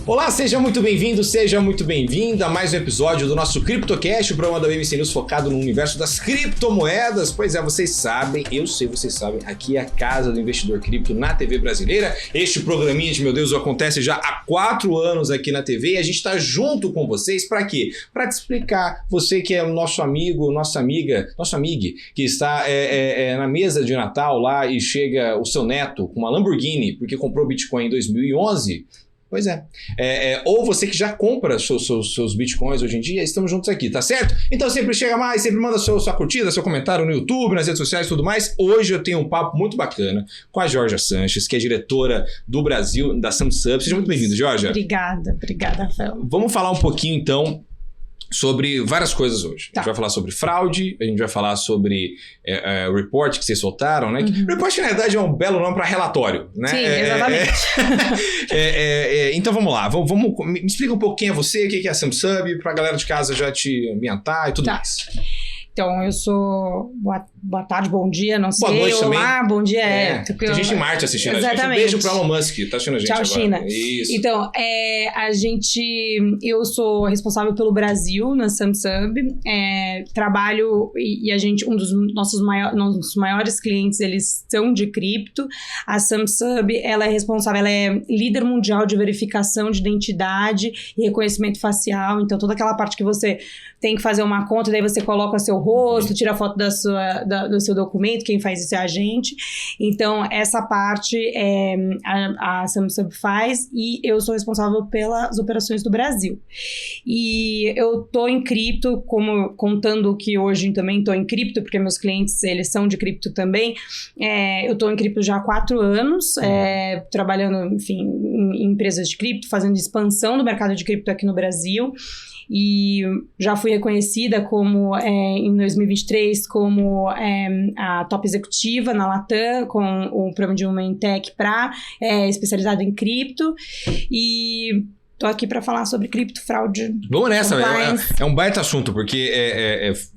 Olá, seja muito bem-vindo, seja muito bem-vinda a mais um episódio do nosso CryptoCast, o programa da BMC News focado no universo das criptomoedas. Pois é, vocês sabem, eu sei, vocês sabem, aqui é a casa do investidor cripto na TV brasileira. Este programinha, meu Deus, acontece já há 4 anos aqui na TV e a gente está junto com vocês para quê? Para te explicar, você que é o nosso amigo, nossa amiga, nosso amigo, que está na mesa de Natal lá e chega o seu neto com uma Lamborghini porque comprou Bitcoin em 2011... Pois é. Ou você que já compra seus bitcoins hoje em dia, estamos juntos aqui, tá certo? Então sempre chega mais, sempre manda sua curtida, seu comentário no YouTube, nas redes sociais e tudo mais. Hoje eu tenho um papo muito bacana com a Georgia Sanches, que é diretora do Brasil da SumSub. Seja muito bem-vindo, Georgia. Obrigada, Rafael. Vamos falar um pouquinho então sobre várias coisas hoje. Tá. A gente vai falar sobre fraude, a gente vai falar sobre o report que vocês soltaram, né? Uhum. Report, que na verdade é um belo nome para relatório, né? Sim, exatamente. Então vamos lá, me explica um pouco quem é você, o que é a SumSub, para a galera de casa já te ambientar e tudo mais. Então, eu sou... Boa tarde, bom dia, não sei. Boa noite Olá, também. bom dia. Tem gente em Marte assistindo a gente. Exatamente. Um beijo pro Elon Musk, tá assistindo a gente Tchau, agora. China. Isso. Então, eu sou responsável pelo Brasil na SumSub. Trabalho e a gente, um dos nossos maiores clientes, eles são de cripto. A SumSub, ela é líder mundial de verificação de identidade e reconhecimento facial. Então, toda aquela parte que você tem que fazer uma conta, daí você coloca seu rosto, tira a foto do seu documento, quem faz isso é a gente. Então, essa parte a SumSub faz e eu sou responsável pelas operações do Brasil. E eu tô em cripto, contando que hoje também tô em cripto, porque meus clientes, eles são de cripto também. Eu tô em cripto já há 4 anos, trabalhando, enfim, em empresas de cripto, fazendo expansão do mercado de cripto aqui no Brasil. E já fui reconhecida como, em 2023, como a top executiva na Latam, com o programa de Women Tech especializado em cripto. E tô aqui para falar sobre cripto, fraude. Vamos nessa, é um baita assunto, porque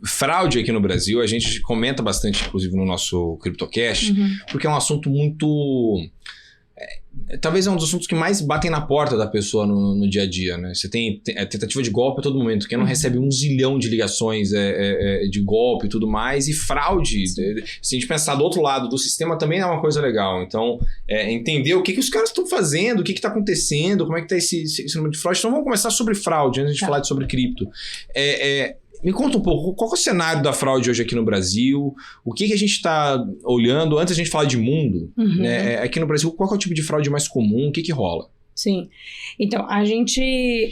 fraude aqui no Brasil, a gente comenta bastante, inclusive, no nosso CryptoCast, porque é um assunto muito... talvez é um dos assuntos que mais batem na porta da pessoa no dia a dia, né? Você tem tentativa de golpe a todo momento. Quem não recebe 1 zilhão de ligações de golpe e tudo mais, e fraude, se a gente pensar do outro lado do sistema, também é uma coisa legal. Então, entender o que os caras estão fazendo, o que está acontecendo, como é que está esse número de fraude. Então, vamos começar sobre fraude, antes de falar sobre cripto. Me conta um pouco, qual é o cenário da fraude hoje aqui no Brasil? O que a gente está olhando? Antes a gente falar de mundo, né? Aqui no Brasil, qual é o tipo de fraude mais comum? O que rola? Sim. Então, a gente...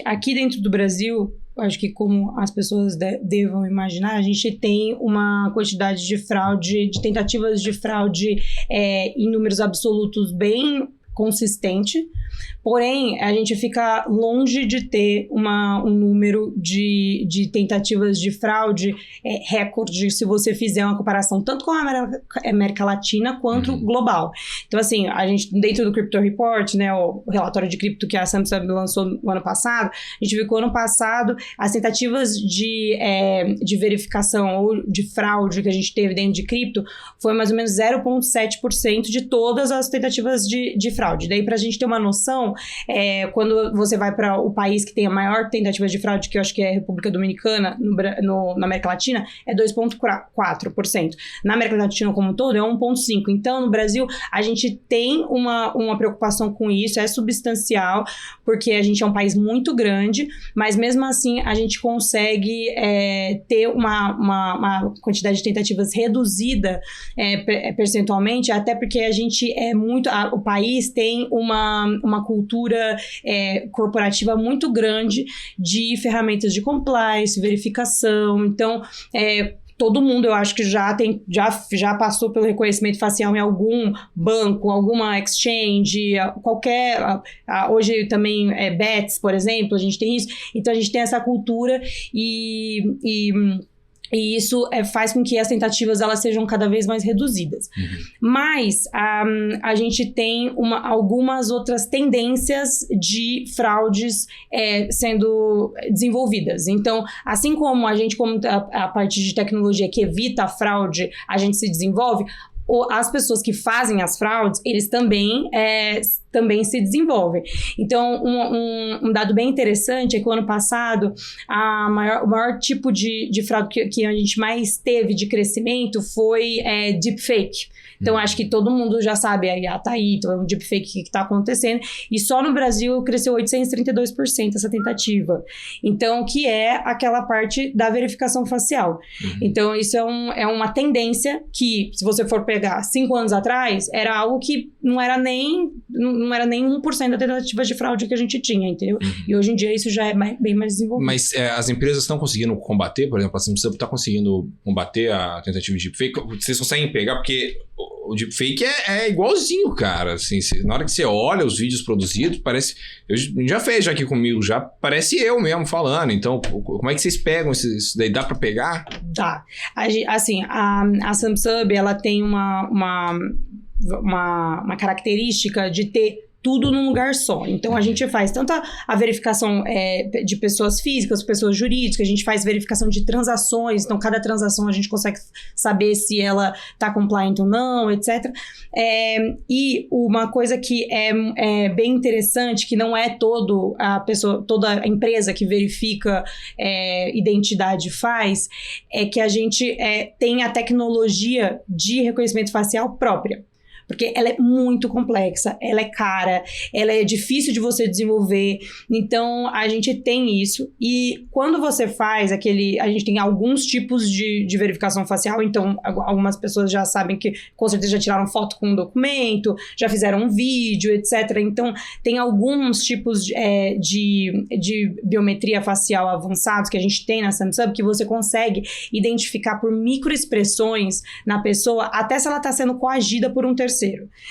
aqui dentro do Brasil, acho que como as pessoas devam imaginar, a gente tem uma quantidade de fraude, de tentativas de fraude em números absolutos bem consistente. Porém, a gente fica longe de ter um número de tentativas de fraude recorde, se você fizer uma comparação tanto com a América Latina quanto global. Então, assim, a gente, dentro do Crypto Report, né, o relatório de cripto que a SumSub lançou no ano passado, a gente viu que no ano passado as tentativas de verificação ou de fraude que a gente teve dentro de cripto foi mais ou menos 0,7% de todas as tentativas de fraude. Daí, pra gente ter uma noção, quando você vai para o país que tem a maior tentativa de fraude, que eu acho que é a República Dominicana, na América Latina, é 2,4%. Na América Latina como um todo, é 1,5%. Então, no Brasil, a gente tem uma preocupação com isso, é substancial, porque a gente é um país muito grande, mas mesmo assim, a gente consegue ter uma quantidade de tentativas reduzida percentualmente, até porque a gente o país tem uma cultura corporativa muito grande de ferramentas de compliance, verificação. Então, todo mundo, eu acho que já passou pelo reconhecimento facial em algum banco, alguma exchange, hoje também Bets, por exemplo, a gente tem isso. Então, a gente tem essa cultura e isso faz com que as tentativas elas sejam cada vez mais reduzidas. Mas a gente tem algumas outras tendências de fraudes sendo desenvolvidas. Então, assim como a parte de tecnologia que evita a fraude, a gente se desenvolve, as pessoas que fazem as fraudes, eles também se desenvolvem. Então, um dado bem interessante é que o ano passado, o maior tipo de fraude que a gente mais teve de crescimento foi deepfake. Então, acho que todo mundo já sabe, a IA tá aí, então é um deepfake que está acontecendo. E só no Brasil cresceu 832% essa tentativa. Então, que é aquela parte da verificação facial. Então, isso é uma tendência que, se você for pegar 5 anos atrás, era algo que não era nem 1% da tentativa de fraude que a gente tinha, entendeu? E hoje em dia isso já é bem mais desenvolvido. Mas as empresas estão conseguindo combater, por exemplo, a Samsung está conseguindo combater a tentativa de deepfake? Vocês conseguem pegar, porque o deepfake é igualzinho, cara. Assim, na hora que você olha os vídeos produzidos, parece... já fez aqui comigo, já parece eu mesmo falando. Então, como é que vocês pegam isso daí? Dá para pegar? Dá. Assim, a Samsung, ela tem uma característica de ter tudo num lugar só. Então, a gente faz tanto a verificação de pessoas físicas, pessoas jurídicas, a gente faz verificação de transações, então cada transação a gente consegue saber se ela está compliant ou não, etc. E uma coisa que é bem interessante, que não é toda a empresa que verifica identidade faz, é que a gente tem a tecnologia de reconhecimento facial própria. Porque ela é muito complexa, ela é cara, ela é difícil de você desenvolver. Então, a gente tem isso. E quando você faz a gente tem alguns tipos de verificação facial. Então, algumas pessoas já sabem que, com certeza, já tiraram foto com um documento, já fizeram um vídeo, etc. Então, tem alguns tipos de biometria facial avançados que a gente tem na Samsung, que você consegue identificar por microexpressões na pessoa, até se ela está sendo coagida por um terceiro.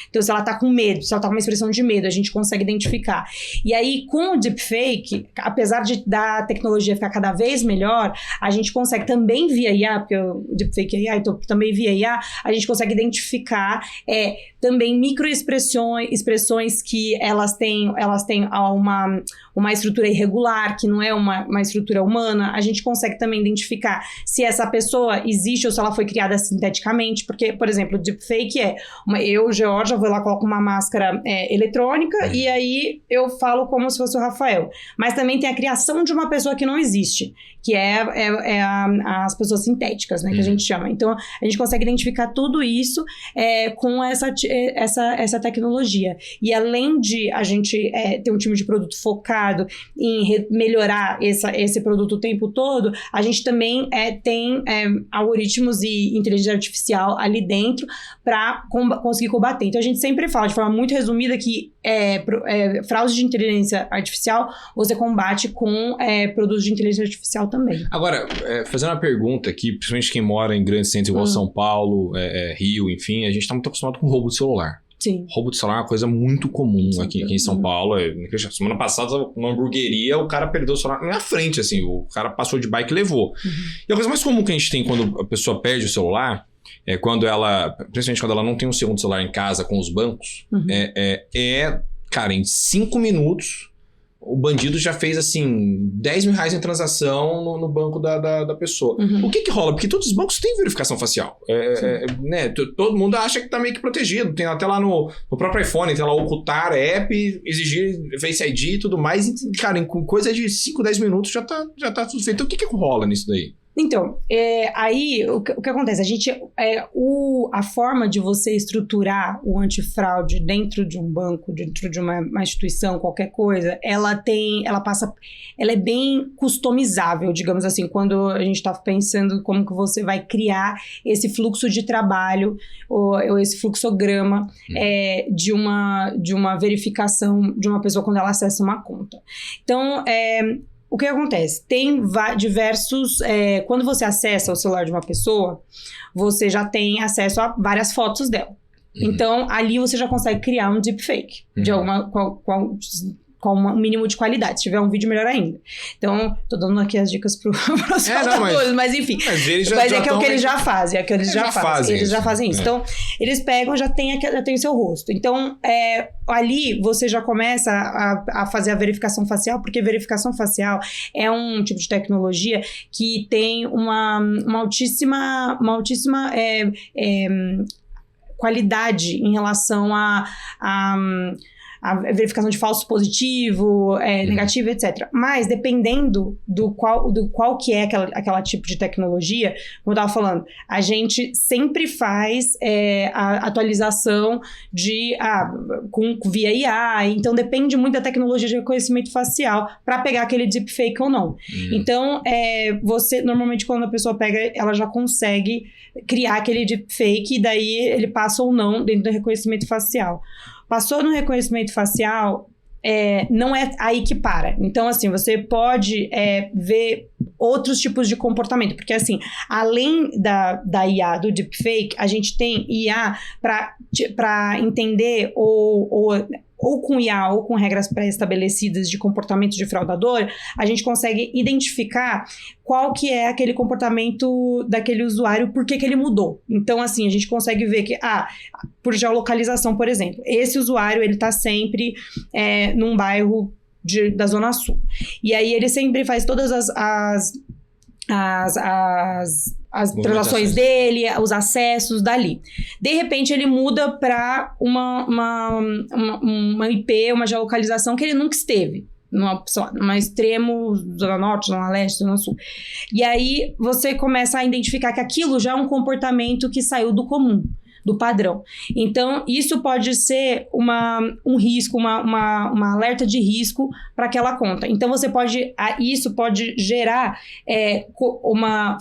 Então, se ela tá com medo, se ela tá com uma expressão de medo, a gente consegue identificar. E aí, com o deepfake, apesar da tecnologia ficar cada vez melhor, a gente consegue também via IA, porque o deepfake é IA, então também via IA, a gente consegue identificar também microexpressões que elas têm uma estrutura irregular, que não é uma estrutura humana. A gente consegue também identificar se essa pessoa existe ou se ela foi criada sinteticamente, porque, por exemplo, o deepfake eu, Georgia, vou lá, coloco uma máscara eletrônica e aí eu falo como se fosse o Rafael. Mas também tem a criação de uma pessoa que não existe, que as pessoas sintéticas, né, que a gente chama. Então, a gente consegue identificar tudo isso com essa tecnologia. E além de a gente ter um time de produto focado em melhorar esse produto o tempo todo, a gente também tem algoritmos e inteligência artificial ali dentro para conseguir combater. Então, a gente sempre fala de forma muito resumida que fraude de inteligência artificial você combate com produtos de inteligência artificial também. Agora, fazendo uma pergunta aqui, principalmente quem mora em grandes centros igual São Paulo, Rio, enfim, a gente está muito acostumado com roubo de celular. Sim. Roubo de celular é uma coisa muito comum aqui em São Paulo. Semana passada, numa hamburgueria, o cara perdeu o celular na minha frente, assim, o cara passou de bike e levou. E a coisa mais comum que a gente tem quando a pessoa perde o celular quando principalmente quando ela não tem um segundo celular em casa com os bancos, cara, em 5 minutos, o bandido já fez, assim, 10 mil reais em transação no banco da pessoa. O que rola? Porque todos os bancos têm verificação facial. Né? Todo mundo acha que tá meio que protegido. Tem até lá no próprio iPhone, tem lá ocultar app, exigir Face ID e tudo mais. E, cara, em coisa de 5, 10 minutos já tá tudo feito. Então, o que rola nisso daí? Então, aí o que acontece? A forma de você estruturar o antifraude dentro de um banco, dentro de uma instituição, qualquer coisa, ela é bem customizável, digamos assim, quando a gente está pensando como que você vai criar esse fluxo de trabalho, ou esse fluxograma de uma verificação de uma pessoa quando ela acessa uma conta. Então, o que acontece? Tem diversos... quando você acessa o celular de uma pessoa, você já tem acesso a várias fotos dela. Então, ali você já consegue criar um deepfake de com um mínimo de qualidade. Se tiver um vídeo, melhor ainda. Então, tô dando aqui as dicas pros fotógrafos, mas enfim. Mas eles é o que eles já fazem. É o que eles já fazem. Eles já fazem isso. Então, eles pegam, já tem o seu rosto. Então, ali você já começa a fazer a verificação facial, porque verificação facial é um tipo de tecnologia que tem uma altíssima qualidade em relação a verificação de falso positivo, negativo, etc. Mas, dependendo do qual que é aquela tipo de tecnologia, como eu estava falando, a gente sempre faz a atualização via IA, então depende muito da tecnologia de reconhecimento facial para pegar aquele deepfake ou não. Então, normalmente quando a pessoa pega, ela já consegue criar aquele deepfake e daí ele passa ou não dentro do reconhecimento facial. Passou no reconhecimento facial, não é aí que para. Então, assim, você pode ver outros tipos de comportamento. Porque, assim, além da IA, do deepfake, a gente tem IA para entender ou com IA ou com regras pré-estabelecidas de comportamento de fraudador, a gente consegue identificar qual que é aquele comportamento daquele usuário, por que ele mudou. Então, assim, a gente consegue ver que, por geolocalização, por exemplo, esse usuário, ele tá sempre num bairro da Zona Sul. E aí, ele sempre faz todas as transações dele, os acessos dali. De repente, ele muda para uma IP, uma geolocalização que ele nunca esteve. Numa extremo, Zona Norte, Zona Leste, Zona Sul. E aí, você começa a identificar que aquilo já é um comportamento que saiu do comum, do padrão. Então, isso pode ser um risco, uma alerta de risco para aquela conta. Então, isso pode gerar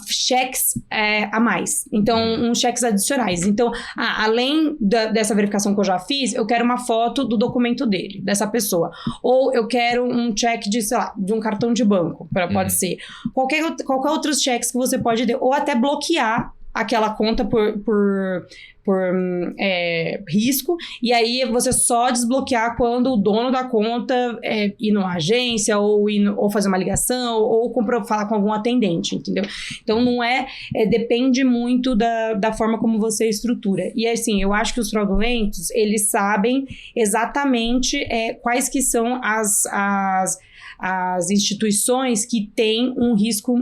cheques a mais. Então, uns cheques adicionais. Então, além dessa verificação que eu já fiz, eu quero uma foto do documento dele, dessa pessoa. Ou eu quero um cheque de, sei lá, de um cartão de banco, pode ser. Qualquer outros cheques que você pode ter. Ou até bloquear aquela conta por risco, e aí você só desbloquear quando o dono da conta ir numa agência ou fazer uma ligação ou falar com algum atendente, entendeu? Então não depende muito da forma como você estrutura. E assim, eu acho que os fraudulentos, eles sabem exatamente quais que são as instituições que têm um risco,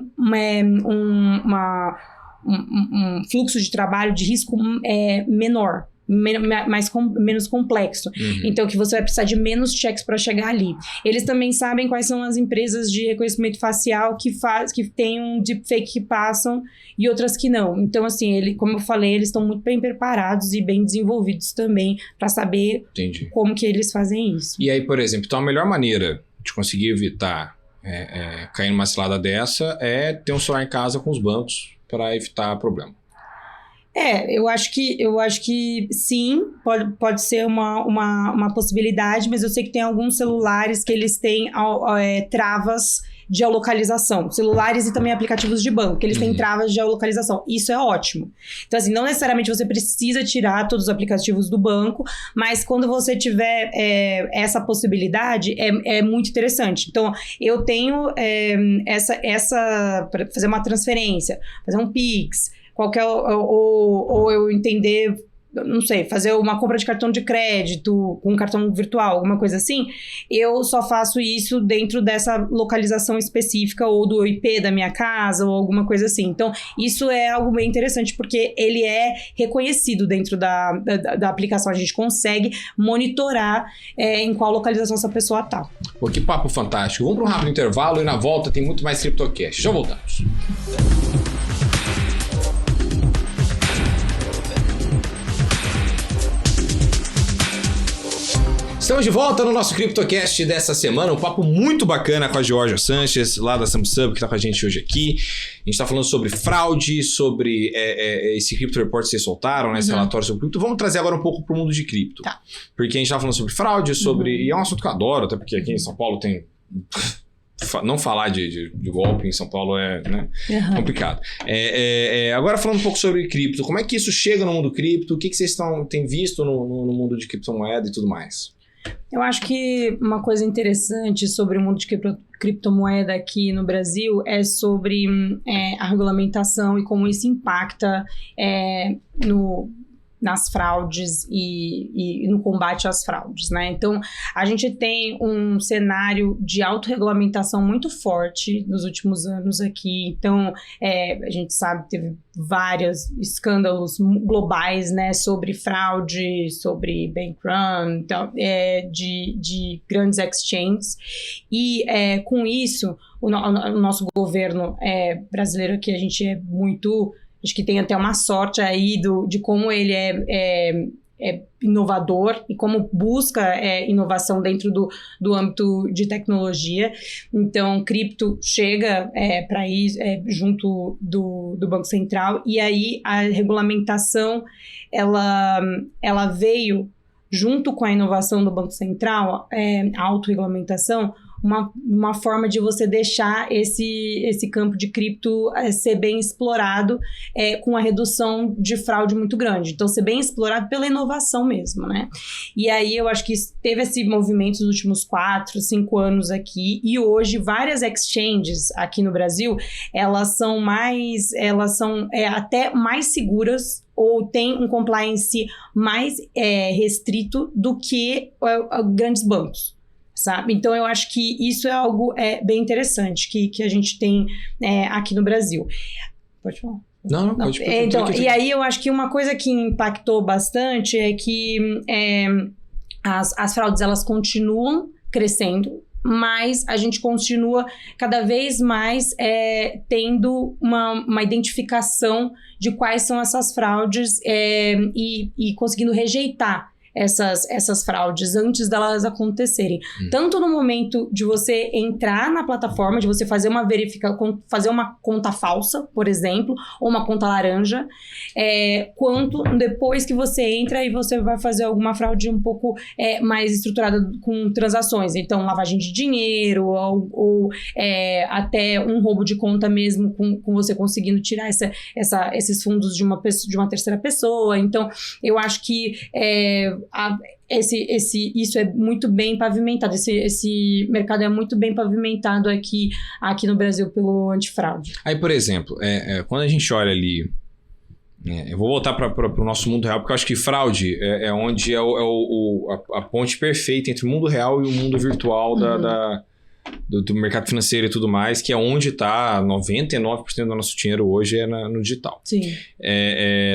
um fluxo de trabalho de risco menor, menos complexo. Então, que você vai precisar de menos cheques para chegar ali. Eles também sabem quais são as empresas de reconhecimento facial que tem um deepfake que passam e outras que não. Então, assim, como eu falei, eles estão muito bem preparados e bem desenvolvidos também para saber como que eles fazem isso. E aí, por exemplo, então a melhor maneira de conseguir evitar cair numa cilada dessa é ter um celular em casa com os bancos para evitar problema. Eu acho que sim, pode ser uma possibilidade, mas eu sei que tem alguns celulares que eles têm travas de geolocalização. Celulares e também aplicativos de banco, que eles têm travas de geolocalização. Isso é ótimo. Então, assim, não necessariamente você precisa tirar todos os aplicativos do banco, mas quando você tiver essa possibilidade, é muito interessante. Então, eu tenho para fazer uma transferência, fazer um Pix, ou eu entender, não sei, fazer uma compra de cartão de crédito com um cartão virtual, alguma coisa assim, eu só faço isso dentro dessa localização específica ou do IP da minha casa ou alguma coisa assim. Então, isso é algo bem interessante porque ele é reconhecido dentro da aplicação. A gente consegue monitorar em qual localização essa pessoa está. Pô, que papo fantástico. Vamos para um rápido intervalo e na volta tem muito mais CryptoCast. Já voltamos. Estamos de volta no nosso CryptoCast dessa semana, um papo muito bacana com a Georgia Sanchez, lá da Samsung, que está com a gente hoje aqui. A gente está falando sobre fraude, sobre esse Crypto Report que vocês soltaram, né, esse relatório sobre cripto. Vamos trazer agora um pouco para o mundo de cripto. Tá. Porque a gente está falando sobre fraude, e é um assunto que eu adoro, até porque aqui em São Paulo tem... Não falar de golpe em São Paulo é complicado. Agora falando um pouco sobre cripto, como é que isso chega no mundo cripto? O que vocês têm visto no mundo de criptomoeda e tudo mais? Eu acho que uma coisa interessante sobre o mundo de criptomoeda aqui no Brasil é sobre a regulamentação e como isso impacta nas fraudes e no combate às fraudes, né? Então, a gente tem um cenário de autorregulamentação muito forte nos últimos anos aqui. Então, a gente sabe que teve vários escândalos globais, né, sobre fraude, sobre bank run, então, de grandes exchanges. E com isso, o nosso governo brasileiro aqui, a gente é muito... Acho que tem até uma sorte aí de como ele é inovador e como busca inovação dentro do âmbito de tecnologia. Então, cripto chega para ir junto do Banco Central, e aí a regulamentação ela veio junto com a inovação do Banco Central, a autorregulamentação, uma forma de você deixar esse campo de cripto ser bem explorado com a redução de fraude muito grande. Então, ser bem explorado pela inovação mesmo, né? E aí, eu acho que teve esse movimento nos últimos 4, 5 anos aqui, e hoje várias exchanges aqui no Brasil, elas são até mais seguras ou tem um compliance mais restrito do que grandes bancos. Sabe? Então, eu acho que isso é algo bem interessante que a gente tem aqui no Brasil. Pode falar? Não, pode. Então, e aí, eu acho que uma coisa que impactou bastante é que as fraudes, elas continuam crescendo, mas a gente continua cada vez mais tendo uma identificação de quais são essas fraudes e conseguindo rejeitar essas fraudes antes delas acontecerem. Tanto no momento de você entrar na plataforma, de você fazer fazer uma conta falsa, por exemplo, ou uma conta laranja, quanto depois que você entra e você vai fazer alguma fraude um pouco mais estruturada com transações. Então, lavagem de dinheiro ou até um roubo de conta mesmo, com você conseguindo tirar esses fundos de uma terceira pessoa. Então, eu acho que isso é muito bem pavimentado, esse mercado é muito bem pavimentado aqui no Brasil pelo antifraude. Aí, por exemplo, quando a gente olha ali, eu vou voltar para o nosso mundo real, porque eu acho que fraude é onde a ponte perfeita entre o mundo real e o mundo virtual do mercado financeiro e tudo mais, que é onde está 99% do nosso dinheiro hoje no digital. Sim.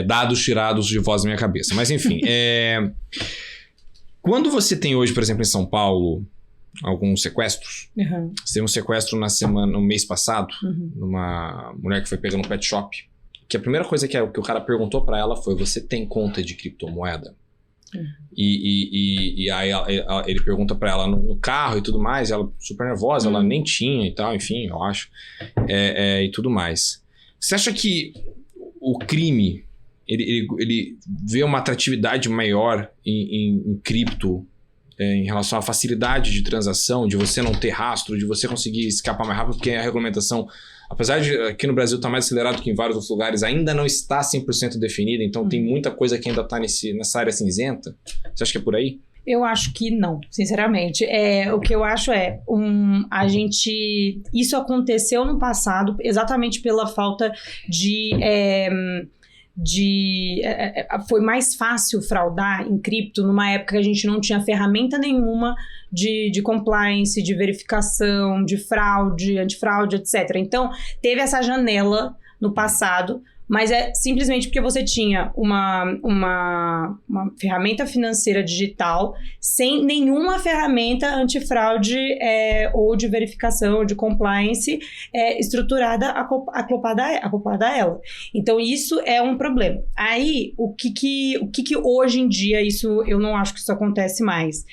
Dados tirados de voz da minha cabeça. Mas enfim, quando você tem hoje, por exemplo, em São Paulo, alguns sequestros, você teve um sequestro no mês passado, numa mulher que foi pega no pet shop, que a primeira coisa que o cara perguntou para ela foi: você tem conta de criptomoeda? E aí ele pergunta pra ela no carro e tudo mais, ela super nervosa, ela nem tinha e tal, enfim, eu acho, e tudo mais. Você acha que o crime, ele vê uma atratividade maior em cripto, em relação à facilidade de transação, de você não ter rastro, de você conseguir escapar mais rápido, porque a regulamentação, apesar de aqui no Brasil estar mais acelerado que em vários outros lugares, ainda não está 100% definida, então tem muita coisa que ainda está nessa área cinzenta? Você acha que é por aí? Eu acho que não, sinceramente. O que eu acho isso aconteceu no passado exatamente pela falta foi mais fácil fraudar em cripto numa época que a gente não tinha ferramenta nenhuma de compliance, de verificação, de fraude, antifraude, etc. Então, teve essa janela no passado, mas é simplesmente porque você tinha uma ferramenta financeira digital sem nenhuma ferramenta antifraude ou de verificação ou de compliance estruturada, acoplada a ela. Então, isso é um problema. Aí, o que hoje em dia, isso eu não acho que isso acontece mais.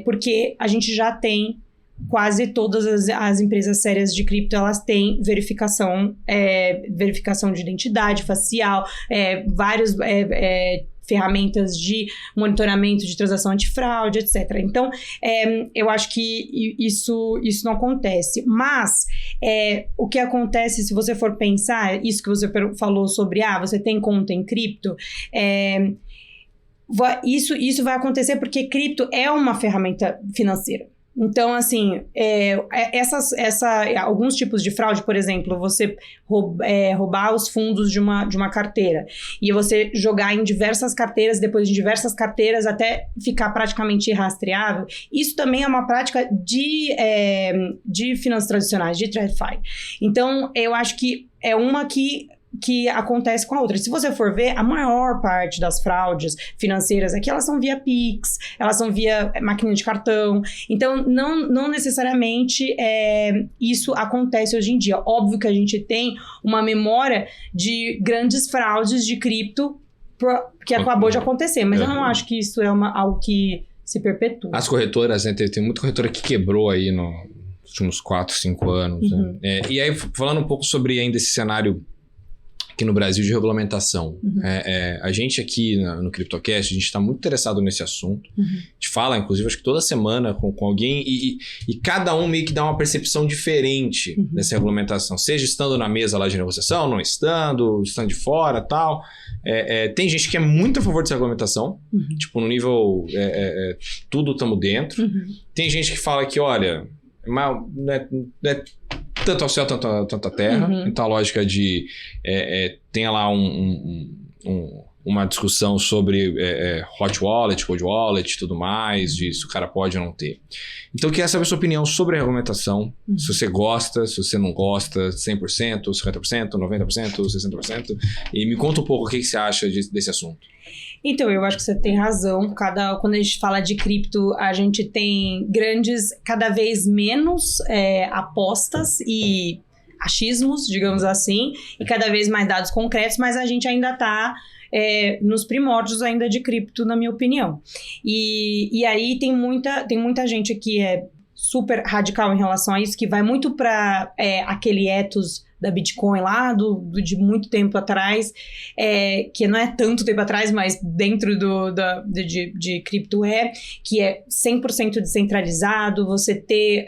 Porque a gente já tem quase todas as empresas sérias de cripto, elas têm verificação de identidade facial, várias ferramentas de monitoramento de transação antifraude, etc. Então, eu acho que isso não acontece. Mas, o que acontece, se você for pensar, isso que você falou sobre, você tem conta em cripto, isso vai acontecer porque cripto é uma ferramenta financeira. Então, assim, alguns tipos de fraude, por exemplo, você roubar os fundos de uma carteira e você jogar em diversas carteiras, depois de diversas carteiras até ficar praticamente irrastreável, isso também é uma prática de finanças tradicionais, de TradFi. Então, eu acho que é uma que acontece com a outra. Se você for ver, a maior parte das fraudes financeiras aqui, elas são via Pix, elas são via máquina de cartão. Então, não necessariamente isso acontece hoje em dia. Óbvio que a gente tem uma memória de grandes fraudes de cripto que acabou de acontecer, mas eu não acho que isso é algo que se perpetua. As corretoras, né? Tem muita corretora que quebrou aí nos últimos 4, 5 anos. Uhum. Né? E aí, falando um pouco sobre ainda esse cenário aqui no Brasil de regulamentação. Uhum. A gente aqui no CryptoCast, a gente está muito interessado nesse assunto. Uhum. A gente fala, inclusive, acho que toda semana com alguém e cada um meio que dá uma percepção diferente dessa regulamentação. Seja estando na mesa lá de negociação, não estando de fora e tal. Tem gente que é muito a favor dessa regulamentação. Tipo, no nível tudo estamos dentro. Tem gente que fala que, olha, não é tanto ao céu, tanto à terra. Então a lógica de tem lá uma discussão sobre hot wallet, cold wallet e tudo mais, de se o cara pode ou não ter. Então eu queria saber a sua opinião sobre a regulamentação, se você gosta, se você não gosta, 100%, 50%, 90%, 60%, e me conta um pouco o que você acha desse assunto. Então, eu acho que você tem razão. Quando a gente fala de cripto, a gente tem cada vez menos apostas e achismos, digamos assim, e cada vez mais dados concretos, mas a gente ainda está nos primórdios ainda de cripto, na minha opinião. E aí tem muita gente que é super radical em relação a isso, que vai muito para aquele ethos da Bitcoin lá, de muito tempo atrás, que não é tanto tempo atrás, mas dentro de cripto que é 100% descentralizado, você ter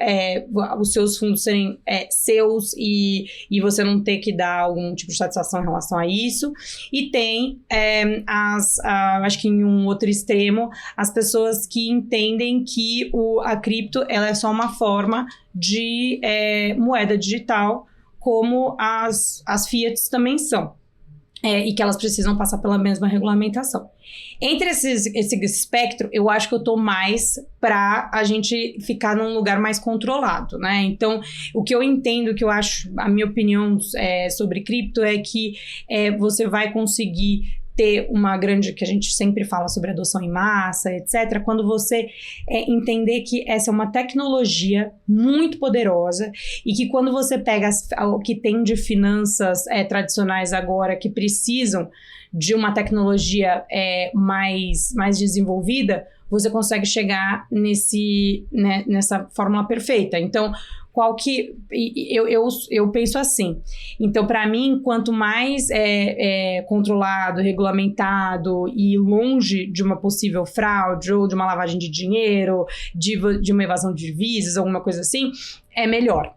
os seus fundos serem seus e você não ter que dar algum tipo de satisfação em relação a isso. E tem, acho que em um outro extremo, as pessoas que entendem que a cripto ela é só uma forma de moeda digital, como as fiats também são, e que elas precisam passar pela mesma regulamentação. Entre esse espectro, eu acho que eu tô mais para a gente ficar num lugar mais controlado, né? Então, o que eu entendo, que eu acho, a minha opinião sobre cripto é que você vai conseguir ter uma grande, que a gente sempre fala sobre adoção em massa, etc., quando você entender que essa é uma tecnologia muito poderosa e que quando você pega o que tem de finanças tradicionais agora que precisam de uma tecnologia mais desenvolvida, você consegue chegar nessa fórmula perfeita. Então, eu penso assim. Então, para mim, quanto mais controlado, regulamentado e longe de uma possível fraude ou de uma lavagem de dinheiro, de uma evasão de divisas, alguma coisa assim, é melhor.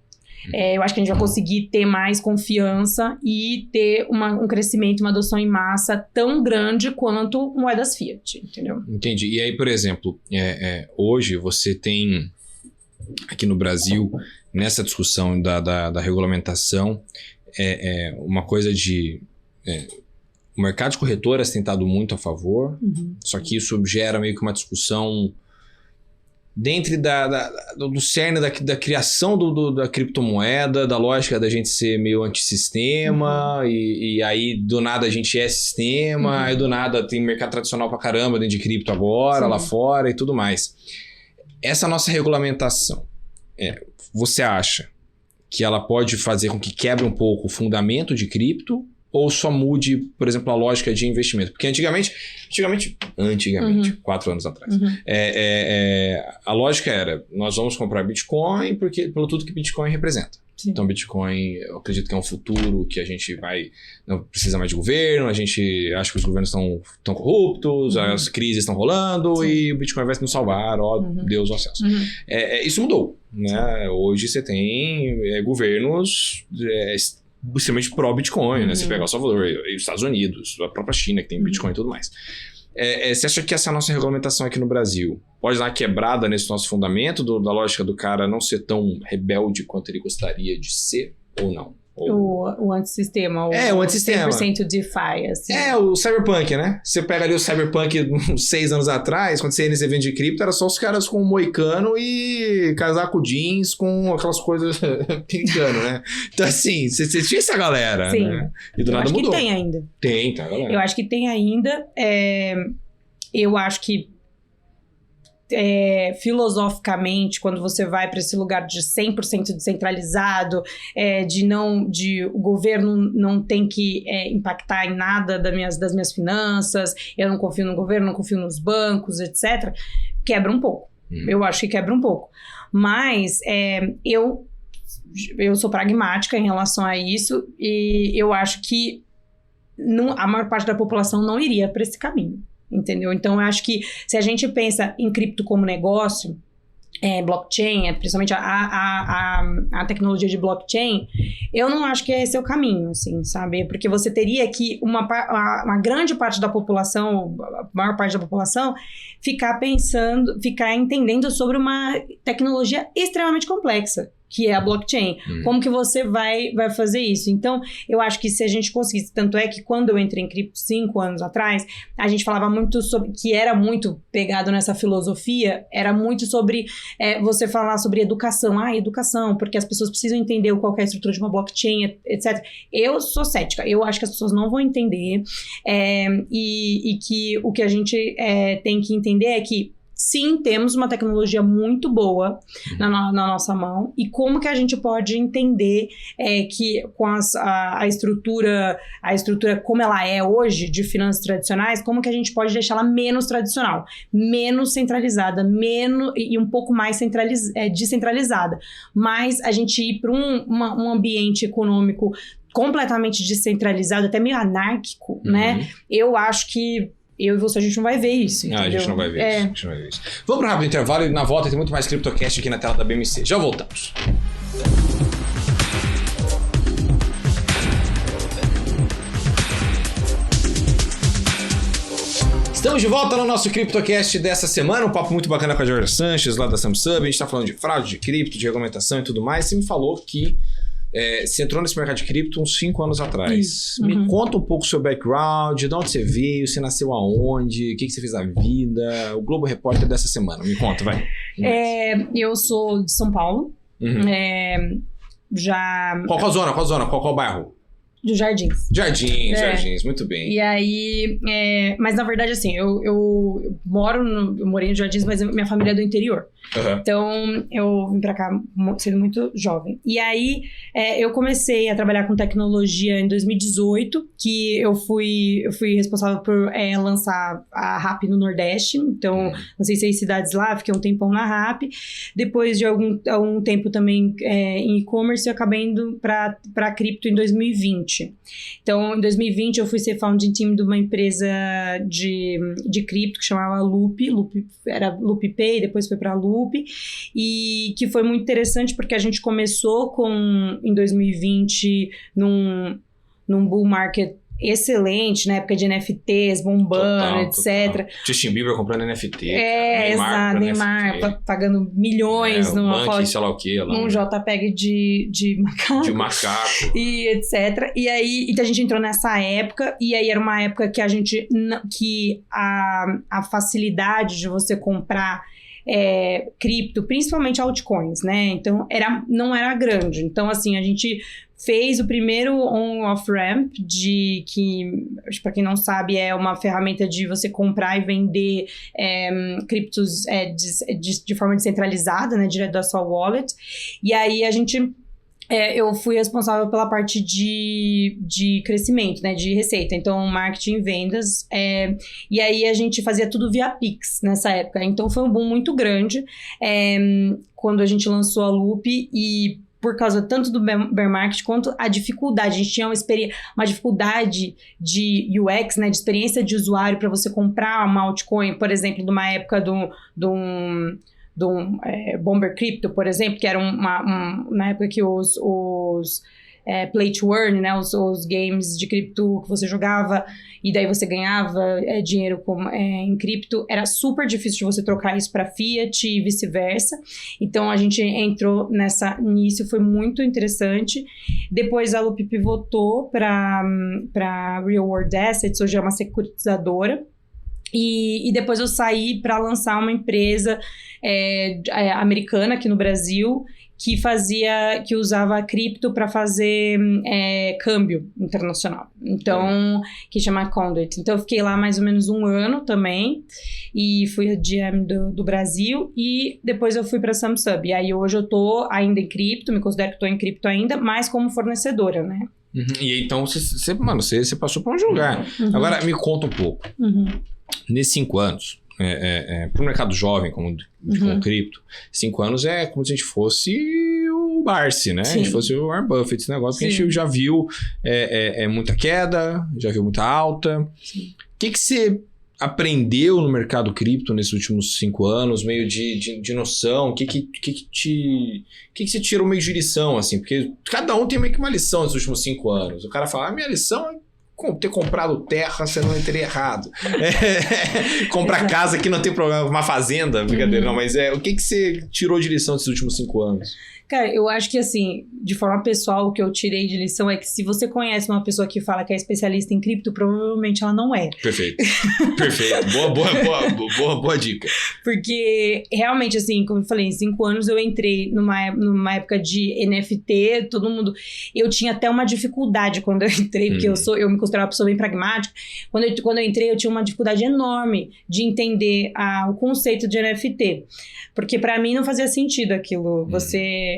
Eu acho que a gente vai conseguir ter mais confiança e ter um crescimento, uma adoção em massa tão grande quanto moedas fiat, entendeu? Entendi. E aí, por exemplo, hoje você tem aqui no Brasil, nessa discussão da regulamentação, uma coisa de... o mercado de corretoras tem estado muito a favor, só que isso gera meio que uma discussão dentro do cerne da criação da criptomoeda, da lógica da gente ser meio antissistema, e aí do nada a gente é sistema, aí do nada tem mercado tradicional pra caramba dentro de cripto agora, lá fora e tudo mais. Essa nossa regulamentação, você acha que ela pode fazer com que quebre um pouco o fundamento de cripto ou só mude, por exemplo, a lógica de investimento? Porque antigamente 4 anos atrás, a lógica era, nós vamos comprar Bitcoin pelo tudo que Bitcoin representa. Sim. Então, Bitcoin, eu acredito que é um futuro que a gente não precisa mais de governo, a gente acha que os governos estão corruptos, as crises estão rolando. Sim. E o Bitcoin vai nos salvar, Deus, ó céus. Isso mudou, né? Hoje você tem governos extremamente pró-Bitcoin, né? Você pega o Salvador, os Estados Unidos, a própria China que tem Bitcoin e tudo mais. Você acha que essa nossa regulamentação aqui no Brasil pode dar uma quebrada nesse nosso fundamento da lógica do cara não ser tão rebelde quanto ele gostaria de ser, ou não? O antissistema. O antissistema. 100% DeFi, assim. O Cyberpunk, né? Você pega ali o Cyberpunk uns 6 anos atrás, quando você ia nesse evento de cripto, era só os caras com moicano e casaco jeans com aquelas coisas pingando, né? Então, assim, você tinha essa galera, Sim. né? E do nada mudou. Eu acho que tem ainda. Tem, tá, galera. Eu acho que tem ainda. Eu acho que filosoficamente, quando você vai para esse lugar de 100% descentralizado, de o governo não tem que impactar em nada das minhas finanças, eu não confio no governo, não confio nos bancos, etc., quebra um pouco. Eu acho que quebra um pouco. Mas eu sou pragmática em relação a isso e eu acho que a maior parte da população não iria para esse caminho. Entendeu? Então, eu acho que se a gente pensa em cripto como negócio, blockchain, principalmente a tecnologia de blockchain, eu não acho que esse é o caminho, assim, sabe? Porque você teria que uma grande parte da população, a maior parte da população, ficar entendendo sobre uma tecnologia extremamente complexa, que é a blockchain. Como que você vai fazer isso? Então, eu acho que se a gente conseguisse, tanto é que quando eu entrei em cripto 5 anos atrás, a gente falava muito sobre, que era muito pegado nessa filosofia, era muito sobre você falar sobre educação. Educação, porque as pessoas precisam entender qual que é a estrutura de uma blockchain, etc. Eu sou cética, eu acho que as pessoas não vão entender, e que o que a gente tem que entender é que sim, temos uma tecnologia muito boa na nossa mão, e como que a gente pode entender que com a estrutura como ela é hoje de finanças tradicionais, como que a gente pode deixá-la menos tradicional, menos centralizada, e um pouco mais descentralizada, mas a gente ir para um ambiente econômico completamente descentralizado, até meio anárquico, né? Eu acho que eu e você, a gente não vai ver isso, entendeu? A gente não vai ver isso. Vamos para um rápido intervalo e na volta tem muito mais CryptoCast aqui na tela da BMC. Já voltamos. Estamos de volta no nosso CryptoCast dessa semana, um papo muito bacana com a Georgia Sanches, lá da Samsung. A gente está falando de fraude de cripto, de regulamentação e tudo mais. Você me falou que você entrou nesse mercado de cripto uns 5 anos atrás. Me conta um pouco o seu background, de onde você veio, você nasceu aonde, o que você fez na vida, o Globo Repórter dessa semana. Me conta, vai. Eu sou de São Paulo. Qual zona? Qual bairro? Dos Jardins. Jardins, muito bem. E aí, mas na verdade, assim, eu morei nos Jardins, mas minha família é do interior. Então, eu vim pra cá sendo muito jovem. E aí, eu comecei a trabalhar com tecnologia em 2018, que eu fui responsável por lançar a RAP no Nordeste. Então, lancei 6 cidades lá, fiquei um tempão na RAP. Depois de algum tempo também em e-commerce, eu acabei indo pra cripto em 2020. Então, em 2020, eu fui ser founding team de uma empresa de cripto que chamava Loop. Era Loop Pay, depois foi para Loop. E que foi muito interessante porque a gente começou em 2020 num bull market excelente, na época de NFTs, bombando, etc. Justin Bieber comprando NFT. Neymar pagando milhões numa foto, sei lá o quê, num JPEG de macaco. De macaco. E etc. E aí, então a gente entrou nessa época, e aí era uma época que a facilidade de você comprar cripto, principalmente altcoins, né? Então, não era grande. Então, assim, a gente fez o primeiro on-off-ramp, que, para quem não sabe, é uma ferramenta de você comprar e vender criptos de forma descentralizada, né? Direto da sua wallet. E aí, eu fui responsável pela parte de crescimento, né, de receita, então marketing e vendas, e aí a gente fazia tudo via Pix nessa época, então foi um boom muito grande quando a gente lançou a Loop, e por causa tanto do bear market quanto a dificuldade, a gente tinha uma dificuldade de UX, né, de experiência de usuário para você comprar uma altcoin, por exemplo, de uma época de um Bomber Crypto, por exemplo, que era na época que os play to earn, né? Os games de cripto que você jogava e daí você ganhava dinheiro em cripto. Era super difícil de você trocar isso para fiat e vice-versa. Então, a gente entrou nisso, foi muito interessante. Depois, a Loop pivotou para Real World Assets, hoje é uma securitizadora. E depois eu saí para lançar uma empresa americana aqui no Brasil que usava cripto para fazer câmbio internacional. Então, que chama Conduit. Então, eu fiquei lá mais ou menos 1 ano também e fui a GM do Brasil e depois eu fui para Samsung. E aí, hoje eu tô ainda em cripto, me considero que tô em cripto ainda, mas como fornecedora, né? Uhum. E então, você passou por um lugar. Uhum. Agora, me conta um pouco. Uhum. Nesses 5 anos, para o mercado jovem, como cripto, 5 anos é como se a gente fosse o Barsi, né? Sim. A gente fosse o Warren Buffett, esse negócio que a Sim. gente já viu muita queda, já viu muita alta. O que você aprendeu no mercado cripto nesses últimos 5 anos, meio de noção? O que você tirou meio de lição, assim? Porque cada um tem meio que uma lição nesses últimos 5 anos. O cara fala, minha lição é ter comprado terra, você não teria errado. Comprar casa que não tem problema, uma fazenda, brincadeira, não, mas o que você tirou de lição desses últimos 5 anos? Cara, eu acho que assim, de forma pessoal, o que eu tirei de lição é que se você conhece uma pessoa que fala que é especialista em cripto, provavelmente ela não é. Perfeito. Perfeito. Boa dica. Porque, realmente, assim, como eu falei, em 5 anos eu entrei numa época de NFT, todo mundo... Eu tinha até uma dificuldade quando eu entrei, porque eu me considerava uma pessoa bem pragmática. Quando eu entrei, eu tinha uma dificuldade enorme de entender o conceito de NFT. Porque pra mim não fazia sentido aquilo. Você...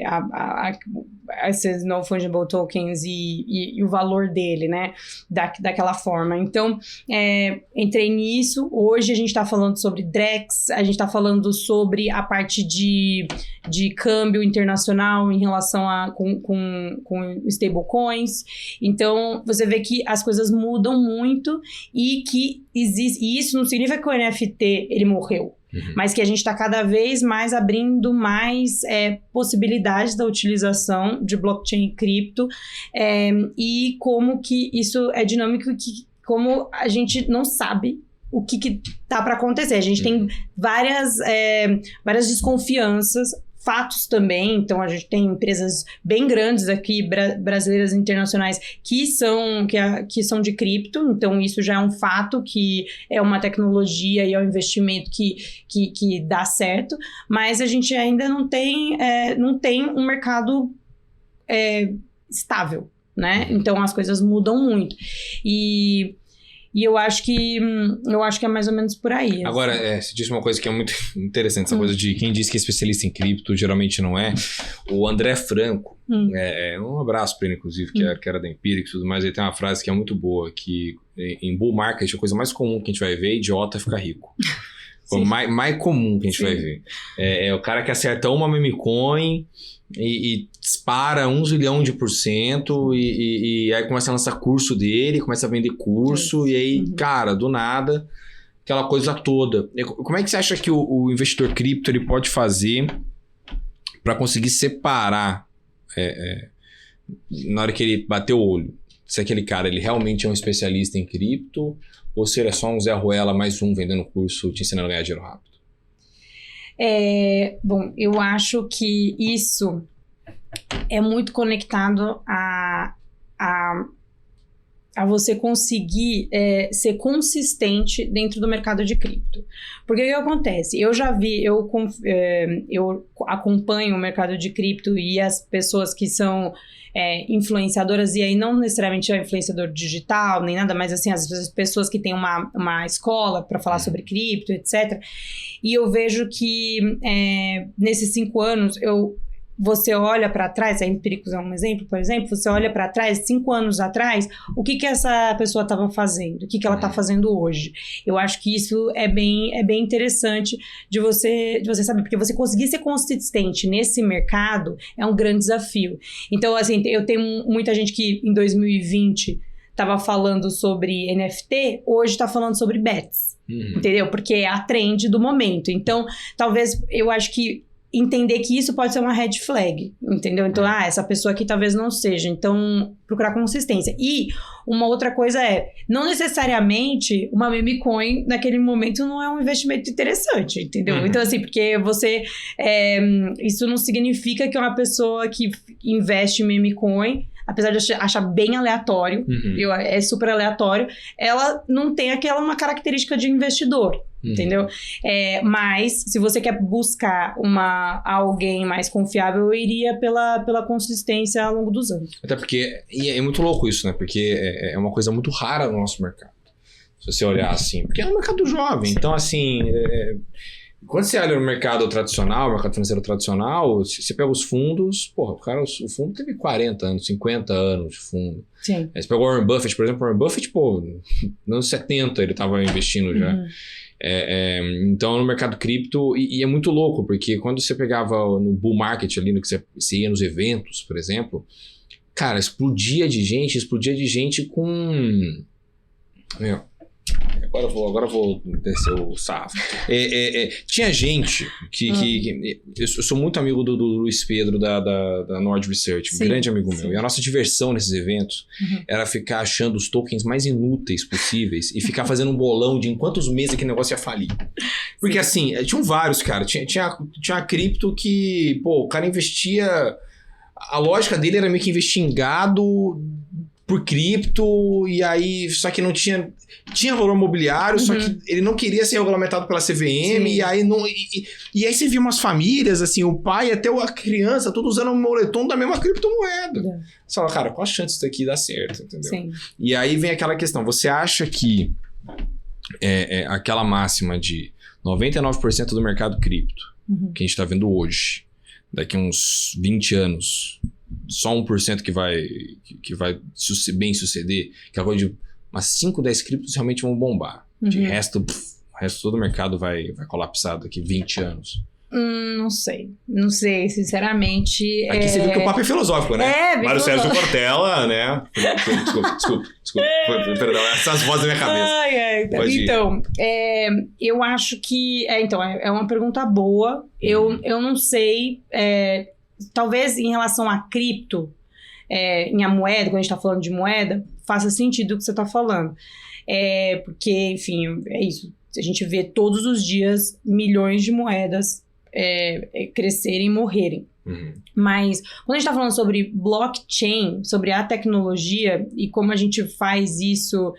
esses non-fungible tokens e o valor dele, né? Daquela forma. Então, entrei nisso. Hoje a gente tá falando sobre DREX, a gente tá falando sobre a parte de câmbio internacional em relação com stablecoins. Então, você vê que as coisas mudam muito e que existe... E isso não significa que o NFT, ele morreu. Mas que a gente está cada vez mais abrindo mais possibilidades da utilização de blockchain e cripto e como que isso é dinâmico e como a gente não sabe o que tá para acontecer. A gente tem várias desconfianças, fatos também. Então, a gente tem empresas bem grandes aqui, brasileiras e internacionais, que são de cripto. Então, isso já é um fato, que é uma tecnologia e é um investimento que dá certo. Mas a gente ainda não tem um mercado estável, né? Então, as coisas mudam muito. E eu acho que é mais ou menos por aí. Agora, você disse uma coisa que é muito interessante, essa coisa de quem diz que é especialista em cripto, geralmente não é. O André Franco, um abraço para ele, inclusive, que era da Empiric e tudo mais, ele tem uma frase que é muito boa, que em bull market, a coisa mais comum que a gente vai ver é idiota ficar rico. O mais comum que a gente vai ver. É o cara que acerta uma meme coin e dispara 1 zilhão de % e aí começa a lançar curso dele, começa a vender curso e aí, cara, do nada, aquela coisa toda. Como é que você acha que o investidor cripto ele pode fazer para conseguir separar na hora que ele bater o olho, se aquele cara ele realmente é um especialista em cripto ou se ele é só um Zé Ruela mais um vendendo curso te ensinando a ganhar dinheiro rápido? Bom, eu acho que isso é muito conectado a você conseguir ser consistente dentro do mercado de cripto. Porque o que acontece? Eu já vi, eu acompanho o mercado de cripto e as pessoas que são influenciadoras, e aí não necessariamente é influenciador digital, nem nada, mas assim, as pessoas que têm uma escola para falar sobre cripto, etc. E eu vejo que nesses 5 anos, você olha para trás, a Empíricos é um exemplo, por exemplo, você olha para trás, 5 anos atrás, o que essa pessoa estava fazendo, o que ela está fazendo hoje. Eu acho que isso é bem interessante de você saber, porque você conseguir ser consistente nesse mercado é um grande desafio. Então, assim, eu tenho muita gente que em 2020 estava falando sobre NFT, hoje está falando sobre bets, entendeu? Porque é a trend do momento. Então, talvez, eu acho que entender que isso pode ser uma red flag, entendeu? Então, essa pessoa aqui talvez não seja. Então, procurar consistência. E uma outra coisa não necessariamente uma meme coin naquele momento não é um investimento interessante, entendeu? Então, assim, porque isso não significa que uma pessoa que investe em meme coin, apesar de achar bem aleatório, é super aleatório, ela não tem uma característica de investidor. Entendeu? Mas se você quer buscar alguém mais confiável, eu iria pela consistência ao longo dos anos. Até porque, e é muito louco isso, né? Porque é uma coisa muito rara no nosso mercado. Se você olhar assim, porque é um mercado jovem. Então, assim, quando você olha no mercado tradicional, mercado financeiro tradicional, você pega os fundos, porra, o fundo teve 40 anos, 50 anos de fundo. Sim. Aí você pega o Warren Buffett, por exemplo, o Warren Buffett, nos anos 70 ele estava investindo já. Então no mercado cripto, e é muito louco, porque quando você pegava no bull market ali, no que você ia nos eventos, por exemplo, cara, explodia de gente com... Agora eu vou descer o sarro. Tinha gente eu sou muito amigo do Luiz Pedro da Nord Research, um grande amigo meu. E a nossa diversão nesses eventos era ficar achando os tokens mais inúteis possíveis e ficar fazendo um bolão de em quantos meses aquele negócio ia falir. Porque assim, tinham vários, cara. Tinha a cripto que, o cara investia... A lógica dele era meio que investir em gado por cripto, e aí, só que não tinha valor imobiliário, só que ele não queria ser regulamentado pela CVM, e aí não... E aí você via umas famílias, assim, o pai até a criança, todos usando um moletom da mesma criptomoeda. Você fala, cara, qual a chance disso aqui dar certo, entendeu? Sim. E aí vem aquela questão, você acha que aquela máxima de 99% do mercado cripto, que a gente tá vendo hoje, daqui a uns 20 anos... só 1% que vai bem suceder, que é coisa de umas 5, 10 criptos realmente vão bombar. De resto, o resto todo o mercado vai colapsar daqui 20 anos. Não sei, sinceramente. Aqui você viu que o papo é filosófico, né? Mário Sérgio Cortella, né? Desculpa. Perdão, essas vozes na minha cabeça. Então, eu acho que... é uma pergunta boa. Eu não sei... talvez em relação a cripto, em a moeda, quando a gente está falando de moeda, faça sentido o que você está falando. Porque, enfim, é isso. A gente vê todos os dias milhões de moedas crescerem e morrerem. Mas quando a gente está falando sobre blockchain, sobre a tecnologia e como a gente faz isso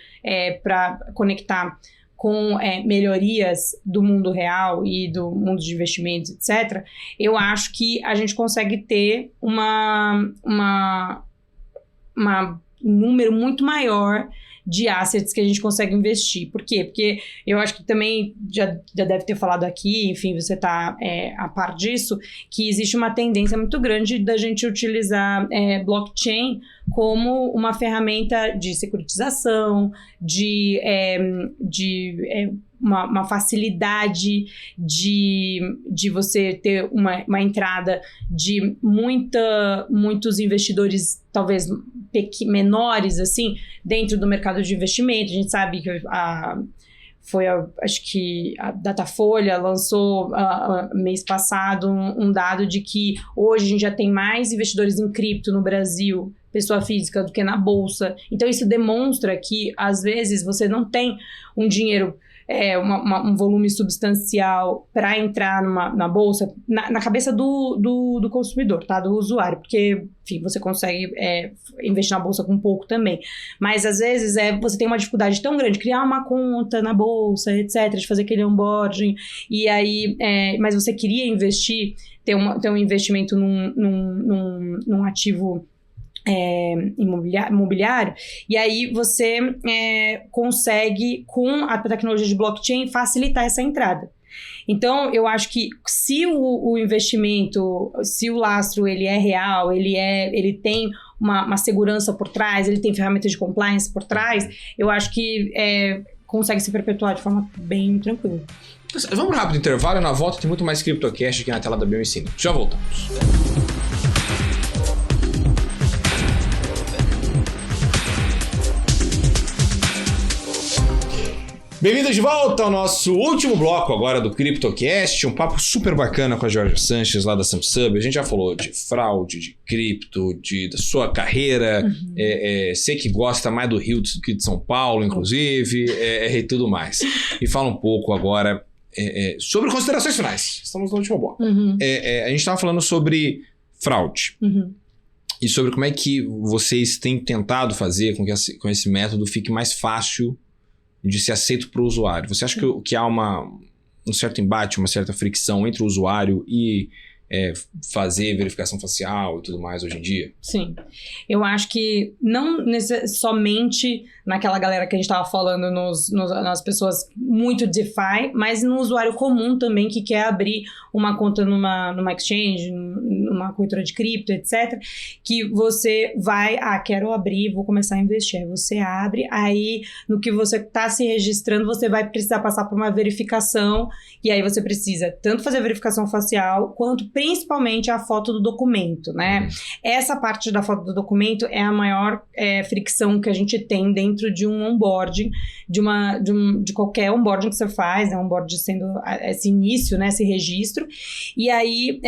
para conectar com melhorias do mundo real e do mundo de investimentos, etc., eu acho que a gente consegue ter um número muito maior de assets que a gente consegue investir. Por quê? Porque eu acho que também já deve ter falado aqui, enfim, você está a par disso, que existe uma tendência muito grande da gente utilizar blockchain como uma ferramenta de securitização, de uma facilidade de você ter uma entrada de muitos investidores, talvez menores, assim, dentro do mercado de investimento. A gente sabe que acho que a Datafolha lançou mês passado um dado de que hoje a gente já tem mais investidores em cripto no Brasil, pessoa física, do que na bolsa. Então isso demonstra que às vezes você não tem um dinheiro, um volume substancial para entrar na bolsa, na cabeça do consumidor, tá? Do usuário, porque, enfim, você consegue investir na bolsa com pouco também. Mas, às vezes, você tem uma dificuldade tão grande de criar uma conta na bolsa, etc., de fazer aquele onboarding, e aí, mas você queria investir, ter um investimento num ativo imobiliário, e aí você consegue, com a tecnologia de blockchain, facilitar essa entrada. Então, eu acho que se o investimento, se o lastro ele é real, ele tem uma segurança por trás, ele tem ferramentas de compliance por trás, eu acho que consegue se perpetuar de forma bem tranquila. Vamos rápido intervalo e na volta tem muito mais CryptoCast aqui na tela da BioEncina. Já voltamos. Bem-vindos de volta ao nosso último bloco agora do CryptoCast, um papo super bacana com a Georgia Sanches lá da Samsub. A gente já falou de fraude, de cripto, da sua carreira, sei que gosta mais do Rio do que de São Paulo, inclusive, e tudo mais. E fala um pouco agora sobre considerações finais. Estamos no último bloco. A gente estava falando sobre fraude. E sobre como é que vocês têm tentado fazer com que com esse método fique mais fácil de ser aceito para o usuário. Você acha que há um certo embate, uma certa fricção entre o usuário e fazer verificação facial e tudo mais hoje em dia? Sim. Eu acho que não somente naquela galera que a gente estava falando, nas pessoas muito DeFi, mas no usuário comum também que quer abrir uma conta numa exchange, numa corretora de cripto, etc. Que você vai, quero abrir, vou começar a investir. Aí você abre, aí no que você está se registrando, você vai precisar passar por uma verificação, e aí você precisa tanto fazer a verificação facial, quanto principalmente a foto do documento, né? Essa parte da foto do documento é a maior fricção que a gente tem dentro de um onboarding, de qualquer onboarding que você faz, né? Onboarding sendo esse início, né? Esse registro. E aí,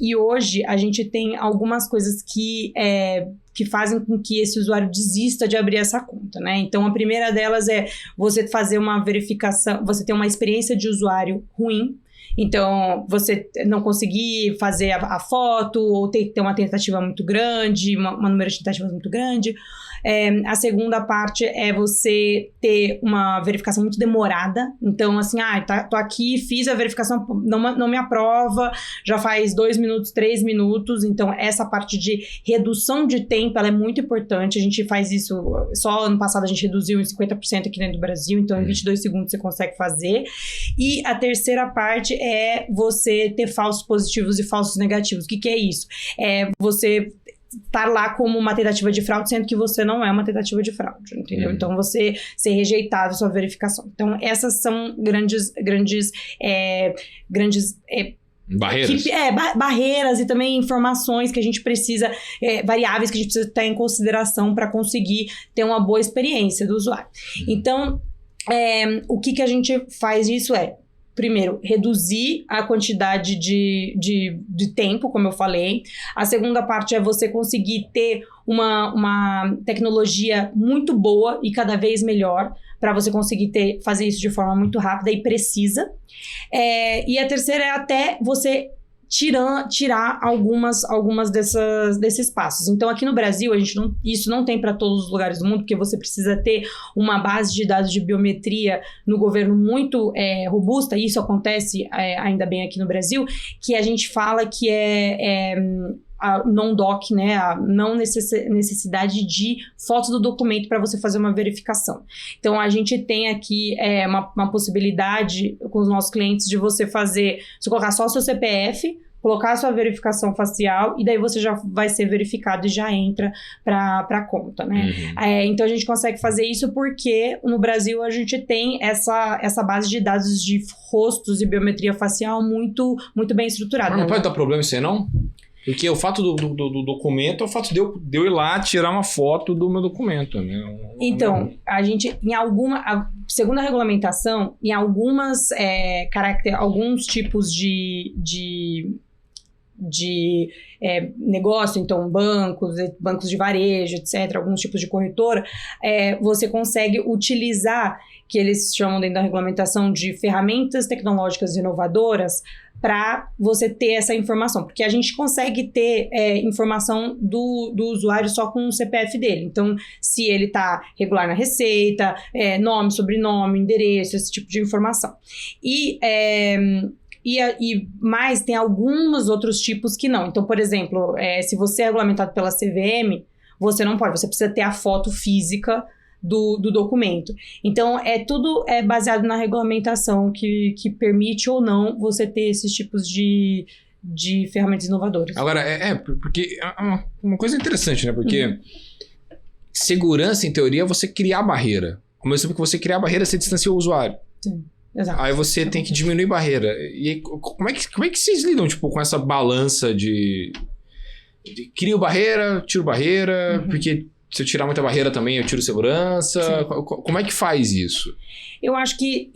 e hoje a gente tem algumas coisas que fazem com que esse usuário desista de abrir essa conta, né? Então, a primeira delas é você fazer uma verificação, você ter uma experiência de usuário ruim. Então, você não conseguir fazer a foto, ou ter uma tentativa muito grande, uma número de tentativas muito grande. A segunda parte é você ter uma verificação muito demorada. Então, assim, tô aqui, fiz a verificação, não me aprova, já faz 2 minutos, 3 minutos. Então, essa parte de redução de tempo, ela é muito importante. A gente faz isso, só ano passado a gente reduziu em 50% aqui dentro do Brasil, então em 22 segundos você consegue fazer. E a terceira parte é você ter falsos positivos e falsos negativos. O que é isso? É você estar lá como uma tentativa de fraude, sendo que você não é uma tentativa de fraude, entendeu? Então, você ser rejeitado sua verificação. Então, essas são grandes barreiras. Barreiras e também informações que a gente precisa, variáveis que a gente precisa ter em consideração para conseguir ter uma boa experiência do usuário. Então, o que a gente faz nisso primeiro, reduzir a quantidade de tempo, como eu falei. A segunda parte é você conseguir ter uma tecnologia muito boa e cada vez melhor para você conseguir fazer isso de forma muito rápida e precisa. E a terceira é até você tirar algumas desses passos. Então, aqui no Brasil, isso não tem para todos os lugares do mundo, porque você precisa ter uma base de dados de biometria no governo muito robusta, e isso acontece ainda bem aqui no Brasil, que a gente fala que a non-doc, né, a não necessidade de foto do documento para você fazer uma verificação. Então, a gente tem aqui uma possibilidade com os nossos clientes de você colocar só o seu CPF, colocar a sua verificação facial, e daí você já vai ser verificado e já entra para a conta, né? Então, a gente consegue fazer isso porque no Brasil a gente tem essa base de dados de rostos e biometria facial muito, muito bem estruturada. Mas não pode dar problema isso aí, não? Porque o fato do documento é o fato de eu ir lá tirar uma foto do meu documento, né? Então, a gente, segundo a regulamentação, em alguns tipos de negócio, então bancos de varejo, etc., alguns tipos de corretora, você consegue utilizar, que eles chamam dentro da regulamentação de ferramentas tecnológicas inovadoras, para você ter essa informação, porque a gente consegue ter informação do usuário só com o CPF dele. Então, se ele está regular na Receita, nome, sobrenome, endereço, esse tipo de informação. Mas tem alguns outros tipos que não. Então, por exemplo, se você é regulamentado pela CVM, você não pode, você precisa ter a foto física do documento. Então, tudo baseado na regulamentação que permite ou não você ter esses tipos de ferramentas inovadoras. Agora, porque é uma coisa interessante, né? Porque segurança, em teoria, é você criar barreira. Ao mesmo tempo que você criar barreira, você distancia o usuário. Sim. Exato. Aí você tem que diminuir barreira. E aí, como é que vocês lidam com essa balança de crio barreira, tiro barreira, porque se eu tirar muita barreira também, eu tiro segurança? Como é que faz isso? Eu acho que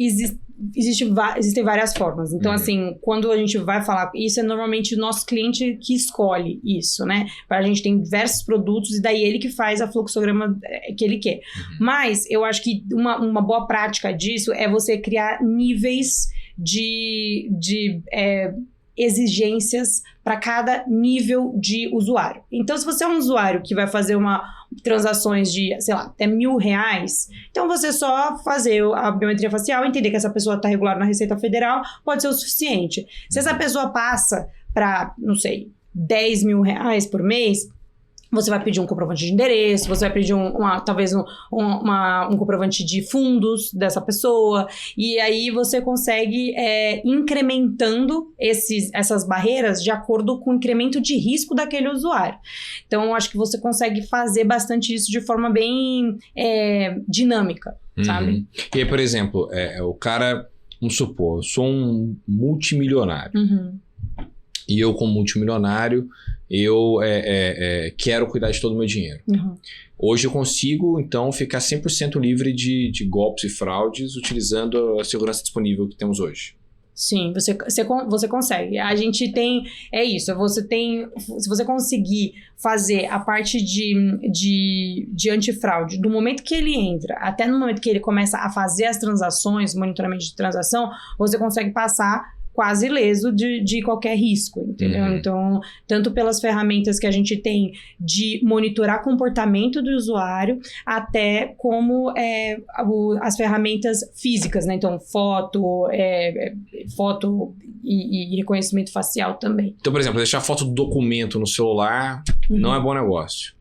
existem várias formas. Então, assim, quando a gente vai falar, isso é normalmente o nosso cliente que escolhe isso, né? A gente tem diversos produtos e daí ele que faz a fluxograma que ele quer. Mas eu acho que uma boa prática disso é você criar níveis de exigências para cada nível de usuário. Então, se você é um usuário que vai fazer transações de, sei lá, até R$1.000, então você só fazer a biometria facial, entender que essa pessoa está regular na Receita Federal, pode ser o suficiente. Se essa pessoa passa para, não sei, R$10.000 por mês, você vai pedir um comprovante de endereço, você vai pedir talvez um comprovante de fundos dessa pessoa, e aí você consegue incrementando essas barreiras de acordo com o incremento de risco daquele usuário. Então, eu acho que você consegue fazer bastante isso de forma bem dinâmica, sabe? E aí, por exemplo, o cara, vamos supor, eu sou um multimilionário, e eu como multimilionário, eu quero cuidar de todo o meu dinheiro. Hoje eu consigo, então, ficar 100% livre de golpes e fraudes utilizando a segurança disponível que temos hoje. Sim, você consegue. A gente tem... É isso, se você conseguir fazer a parte de antifraude, do momento que ele entra até no momento que ele começa a fazer as transações, monitoramento de transação, você consegue passar quase ileso de qualquer risco, entendeu? Então, tanto pelas ferramentas que a gente tem de monitorar comportamento do usuário, até como as ferramentas físicas, né? Então, foto e reconhecimento facial também. Então, por exemplo, deixar foto do documento no celular não é bom negócio.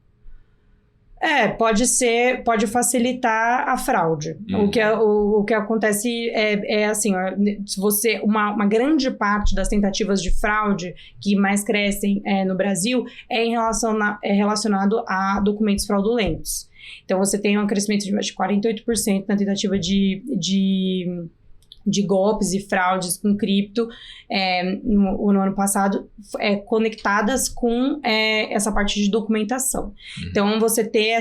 Pode facilitar a fraude. O que acontece assim, se você, uma grande parte das tentativas de fraude que mais crescem no Brasil é relacionado a documentos fraudulentos. Então, você tem um crescimento de mais de 48% na tentativa de golpes e fraudes com cripto no ano passado, conectadas com essa parte de documentação. Então, você ter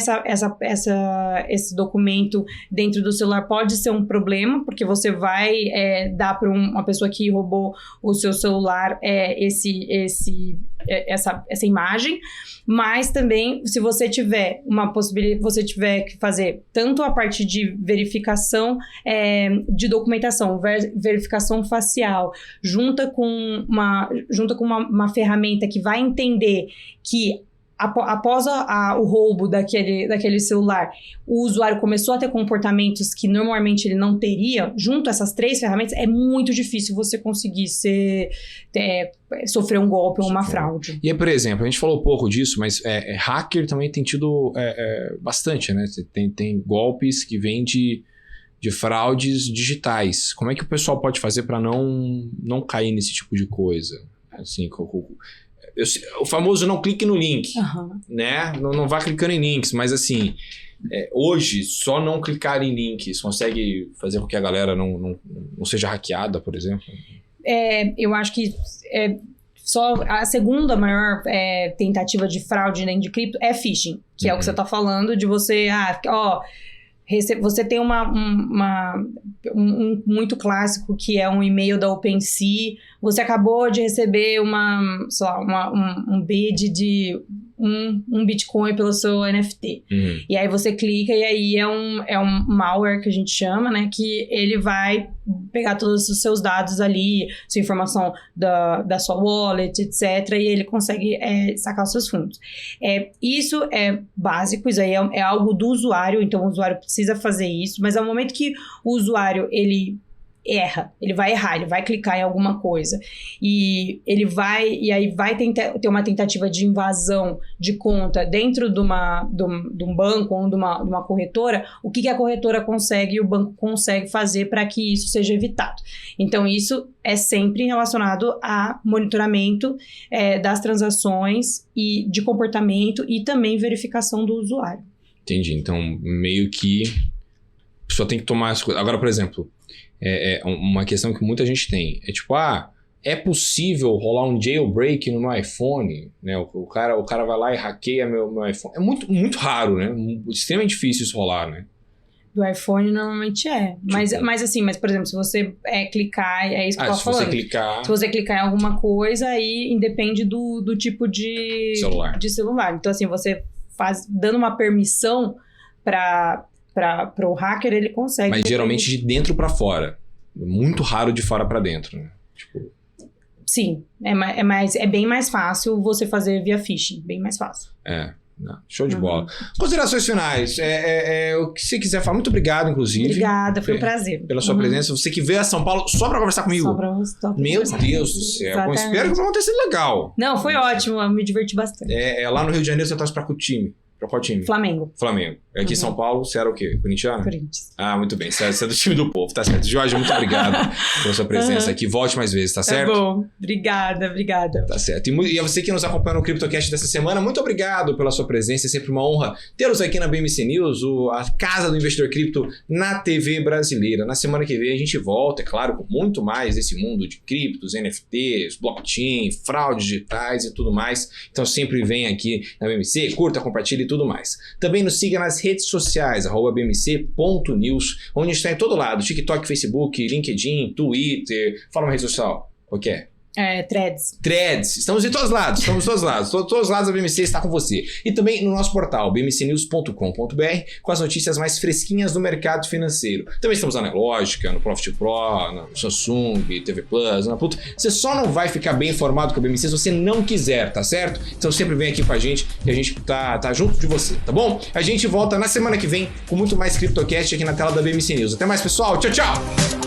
esse documento dentro do celular pode ser um problema, porque você vai dar para uma pessoa que roubou o seu celular essa imagem, mas também, se você tiver você tiver que fazer tanto a parte de verificação de documentação, verificação facial, junta com uma ferramenta que vai entender que após o roubo daquele celular, o usuário começou a ter comportamentos que normalmente ele não teria. Junto a essas três ferramentas, é muito difícil você conseguir sofrer um golpe ou uma fraude. E aí, por exemplo, a gente falou pouco disso, mas hacker também tem tido bastante, né? Tem golpes que vêm de fraudes digitais. Como é que o pessoal pode fazer para não cair nesse tipo de coisa? Assim, o famoso não clique no link, né? Não vá clicando em links, mas assim, hoje, só não clicar em links consegue fazer com que a galera não seja hackeada, por exemplo? Eu acho que só a segunda maior tentativa de fraude dentro de cripto é phishing, que é o que você está falando, de você... Você tem um muito clássico, que é um e-mail da OpenSea. Você acabou de receber um bid de um Bitcoin pelo seu NFT. E aí você clica e aí é um malware que a gente chama, né? Que ele vai pegar todos os seus dados ali, sua informação da sua wallet, etc. E ele consegue sacar os seus fundos. Isso é básico, isso aí é algo do usuário, então o usuário precisa fazer isso, mas ao momento que o usuário, ele vai errar, ele vai clicar em alguma coisa e aí vai ter uma tentativa de invasão de conta dentro de um banco ou de uma corretora. O que a corretora consegue e o banco consegue fazer para que isso seja evitado? Então, isso é sempre relacionado a monitoramento das transações e de comportamento e também verificação do usuário. Entendi. Então, meio que a pessoa tem que tomar as coisas. Agora, por exemplo, uma questão que muita gente tem. É tipo, é possível rolar um jailbreak no meu iPhone, né? O cara vai lá e hackeia meu iPhone. É muito, muito raro, né? Extremamente difícil isso rolar, né? Do iPhone normalmente é. Mas por exemplo, se você clicar, é isso que eu tava falando. Se você clicar em alguma coisa, aí independe do tipo de celular. Então, assim, você dando uma permissão para o hacker, ele consegue. Mas geralmente de dentro para fora. Muito raro de fora para dentro, né? Tipo... Sim, é bem mais fácil você fazer via phishing, bem mais fácil. Não, show de bola. Considerações finais. O que você quiser falar. Muito obrigado, inclusive. Obrigada, foi um prazer. Pela sua presença. Você que veio a São Paulo só pra conversar comigo. Meu Deus do céu. Bom, espero que não tenha sido legal. Não, foi ótimo. Eu me diverti bastante. Lá no Rio de Janeiro você torce pra qual time? Pra qual time? Flamengo. Aqui em São Paulo, você era o quê? Corintiano? Corinthians. Ah, muito bem. Você é do time do povo, tá certo. Jorge, muito obrigado pela sua presença aqui. Volte mais vezes, tá certo? Tá bom. Obrigada. Tá certo. E a você que nos acompanha no CryptoCast dessa semana, muito obrigado pela sua presença. É sempre uma honra tê-los aqui na BMC News, a casa do investidor cripto na TV brasileira. Na semana que vem a gente volta, é claro, com muito mais desse mundo de criptos, NFTs, blockchain, fraudes digitais e tudo mais. Então sempre vem aqui na BMC, curta, compartilhe e tudo mais. Também nos siga nas redes sociais, @bmc.news, onde a gente está em todo lado, TikTok, Facebook, LinkedIn, Twitter, fala uma rede social, qual que é? Threads. Estamos em todos os lados. Todos os lados da BMC está com você. E também no nosso portal, bmcnews.com.br, com as notícias mais fresquinhas do mercado financeiro. Também estamos na Nelogica, no Profit Pro, no Samsung, TV Plus, na Pluto. Você só não vai ficar bem informado com a BMC se você não quiser, tá certo? Então sempre vem aqui com a gente e a gente tá junto de você, tá bom? A gente volta na semana que vem com muito mais CryptoCast aqui na tela da BMC News. Até mais, pessoal. Tchau, tchau!